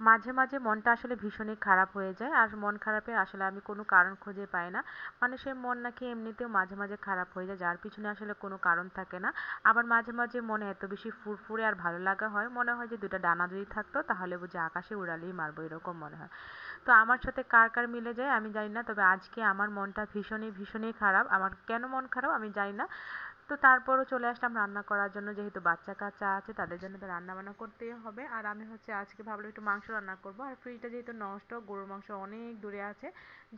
মাঝে, মাঝে মনটা আসলে ভীষণই খারাপ হয়ে যায়। আর মন খারাপের আসলে আমি কোনো কারণ খুঁজে পাই না। মানুষের মন নাকি এমনিতেও মাঝে, মাঝে খারাপ হয়ে যায় যার পিছনে আসলে কোনো কারণ থাকে না। আবার মাঝে, মাঝে মনে এত বেশি ফুরফুরে আর ভালো লাগা হয়, মনে হয় যে ২ টা ডানা যদি থাকতো তাহলে বুঝি আকাশে উড়ালেই মারবো এরকম মনে হয়। তো আমার সাথে কার, কার মিলে যায় আমি জানি না। তবে আজকে আমার মনটা ভীষণই, ভীষণই খারাপ। আমার কেন মন খারাপ আমি জানি না। তো তারপরও চলে আসলাম রান্না করার জন্য, যেহেতু বাচ্চা-কাচ্চা আছে তাদের জন্য তো রান্না-বান্না করতেই হবে। আর আমি হচ্ছে আজকে ভাবলাম একটু মাংস রান্না করব। আর ফ্রিজটা যেহেতু নষ্ট, গরুর মাংস অনেক দূরে আছে,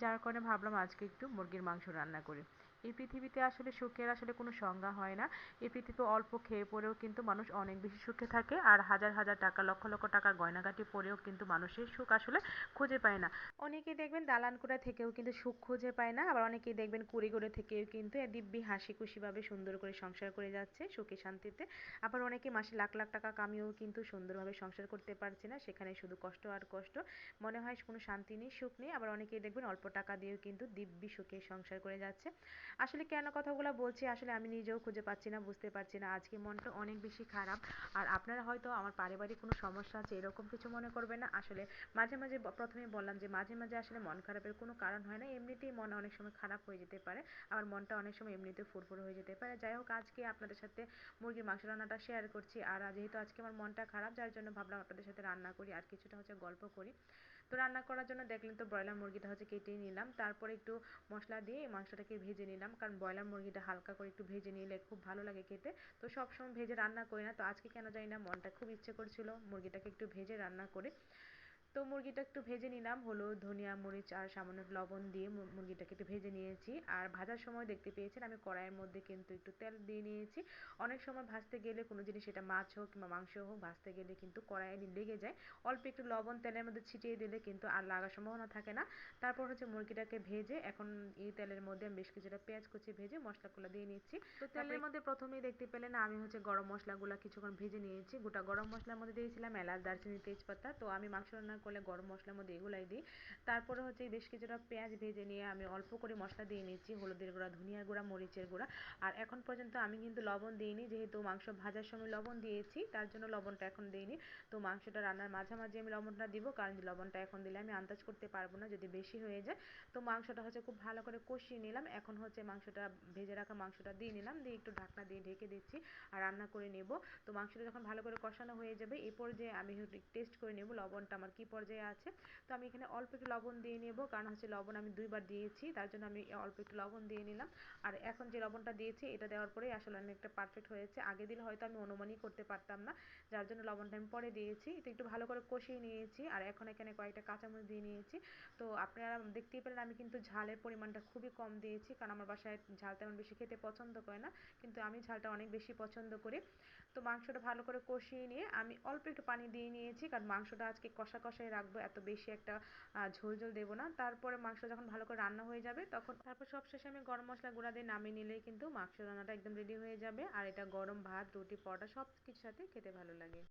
যার কারণে ভাবলাম আজকে একটু মুরগির মাংস রান্না করি। এই পৃথিবীতে আসলে সুখের আসলে কোনো সংজ্ঞা হয় না। এই পৃথিবীতে অল্প খেয়ে পরেও কিন্তু মানুষ অনেক বেশি সুখে থাকে, আর হাজার হাজার টাকা, লক্ষ লক্ষ টাকার গয়নাগাটি পরেও কিন্তু মানুষের সুখ আসলে খুঁজে পায় না। অনেকেই দেখবেন দালান কোঠা থেকেও কিন্তু সুখ খুঁজে পায় না, আবার অনেকেই দেখবেন কুড়ে ঘরে থেকেও কিন্তু দিব্যি হাসি খুশিভাবে সুন্দর করে সংসার করে যাচ্ছে সুখে শান্তিতে। আবার অনেকে মাসে লাখ লাখ টাকা কামিয়েও কিন্তু সুন্দরভাবে সংসার করতে পারছে না, সেখানে শুধু কষ্ট আর কষ্ট, মনে হয় কোনো শান্তি নেই, সুখ নেই। আবার অনেকেই দেখবেন অল্প টাকা দিয়েও কিন্তু দিব্যি সুখে সংসার করে যাচ্ছে। আসলে কেন কথাগুলো বলছি আসলে আমি নিজেও খুঁজে পাচ্ছি না, বুঝতে পারছি না। আজকে মনটা অনেক বেশি খারাপ। আর আপনারা হয়তো আমার পারিবারিক কোনো সমস্যা আছে এরকম কিছু মনে করবেন না। আসলে মাঝে, মাঝে প্রথমেই বললাম যে মাঝে, মাঝে আসলে মন খারাপের কোনো কারণ হয় না। এমনিতেই মন অনেক সময় খারাপ হয়ে যেতে পারে। আবার মনটা অনেক সময় এমনিতেও ফুরফুরে হয়ে যেতে পারে। যাই হোক, আজকে আপনাদের সাথে মুরগির মাংস রান্নাটা শেয়ার করছি। আর যেহেতু আজকে আমার মনটা খারাপ, যার জন্য ভাবলাম আপনাদের সাথে রান্না করি আর কিছুটা হচ্ছে গল্প করি। তো রান্না করার জন্য দেখলেন তো ব্রয়লার মুরগিটা হচ্ছে কেটেই নিলাম। তারপরে একটু মশলা দিয়ে এই মাংসটাকে ভেজে নিলাম। কারণ ব্রয়লার মুরগিটা হালকা করে একটু ভেজে নিলে খুব ভালো লাগে খেতে। তো সবসময় ভেজে রান্না করি না। তো আজকে কেন জানি না মনটা খুব ইচ্ছে করছিল মুরগিটাকে একটু ভেজে রান্না করে। তো মুরগিটা একটু ভেজে নিলাম হলুদ, ধনিয়া, মরিচ আর সামান্য লবণ দিয়ে মুরগিটাকে একটু ভেজে নিয়েছি। আর ভাজার সময় দেখতে পেয়েছেন আমি কড়াইয়ের মধ্যে কিন্তু একটু তেল দিয়ে নিয়েছি। অনেক সময় ভাজতে গেলে কোনো জিনিস, সেটা মাছ হোক কিংবা মাংস হোক, ভাজতে গেলে কিন্তু কড়াইয়ে লেগে যায়। অল্প একটু লবণ তেলের মধ্যে ছিটিয়ে দিলে কিন্তু আর লাগার সম্ভাবনা থাকে না। তারপর হচ্ছে মুরগিটাকে ভেজে এখন এই তেলের মধ্যে আমি বেশ কিছুটা পেঁয়াজ কুচি ভেজে মশলাগুলো দিয়ে নিচ্ছি। তো তেলের মধ্যে প্রথমেই দেখতে পেলেন আমি হচ্ছে গরম মশলাগুলো কিছুক্ষণ ভেজে নিয়েছি। গোটা গরম মশলার মধ্যে দিয়েছিলাম এলাচ, দারচিনি, তেজপাতা। তো আমি মাংস রান্না করলে গরম মশলার মধ্যে এগুলাই দিই। তারপরে হচ্ছে বেশ কিছুটা পেঁয়াজ ভেজে নিয়ে আমি অল্প করে মশলা দিয়ে নিচ্ছি, হলুদের গুঁড়া, ধনিয়ার গুঁড়া, মরিচের গুঁড়া। আর এখন পর্যন্ত আমি কিন্তু লবণ দিইনি, যেহেতু মাংস ভাজার সময় লবণ দিয়েছি তার জন্য লবণটা এখন দিইনি। তো মাংসটা রান্নার মাঝামাঝি আমি লবণটা দিব, কারণ লবণটা এখন দিলে আমি আন্দাজ করতে পারবো না যদি বেশি হয়ে যায়। তো মাংসটা হচ্ছে খুব ভালো করে কষিয়ে নিলাম। এখন হচ্ছে মাংসটা, ভেজে রাখা মাংসটা দিয়ে নিলাম, দিয়ে একটু ঢাকনা দিয়ে ঢেকে দিচ্ছি আর রান্না করে নেব। তো মাংসটা যখন ভালো করে কষানো হয়ে যাবে এই পর্যায়ে আমি টেস্ট করে নেব লবণটা আমার কি পর্যায়ে আছে। তো আমি এখানে অল্প একটু লবণ দিয়ে নেব, কারণ হচ্ছে লবণ আমি ২ বার দিয়েছি, তার জন্য আমি অল্প একটু লবণ দিয়ে নিলাম। আর এখন যে লবণটা দিয়েছি এটা দেওয়ার পরেই আসলে অনেকটা পারফেক্ট হয়েছে। আগে দিলে হয়তো আমি অনুমানই করতে পারতাম না, যার জন্য লবণটা আমি পরে দিয়েছি। তো একটু ভালো করে কষিয়ে নিয়েছি আর এখন এখানে কয়েকটা কাঁচামরিচ দিয়ে নিয়েছি। তো আপনারা দেখতেই পেলেন আমি কিন্তু ঝালের পরিমাণটা খুবই কম দিয়েছি, কারণ আমার বাসায় ঝাল তেমন বেশি খেতে পছন্দ করে না, কিন্তু আমি ঝালটা অনেক বেশি পছন্দ করি। তো মাংসটা ভালো করে কষিয়ে নিয়ে আমি অল্প একটু পানি দিয়ে নিয়েছি, কারণ মাংসটা আজকে কষা কষাই রাখবো, এত বেশি একটা ঝোল ঝোল দেবো না। তারপরে মাংস যখন ভালো করে রান্না হয়ে যাবে তখন তারপর সবশেষে আমি গরম মশলা গুঁড়া দিয়ে নামিয়ে নিলেই কিন্তু মাংস রান্নাটা একদম রেডি হয়ে যাবে। আর এটা গরম ভাত, রুটি, পরোটা সব কিছুর সাথে খেতে ভালো লাগে।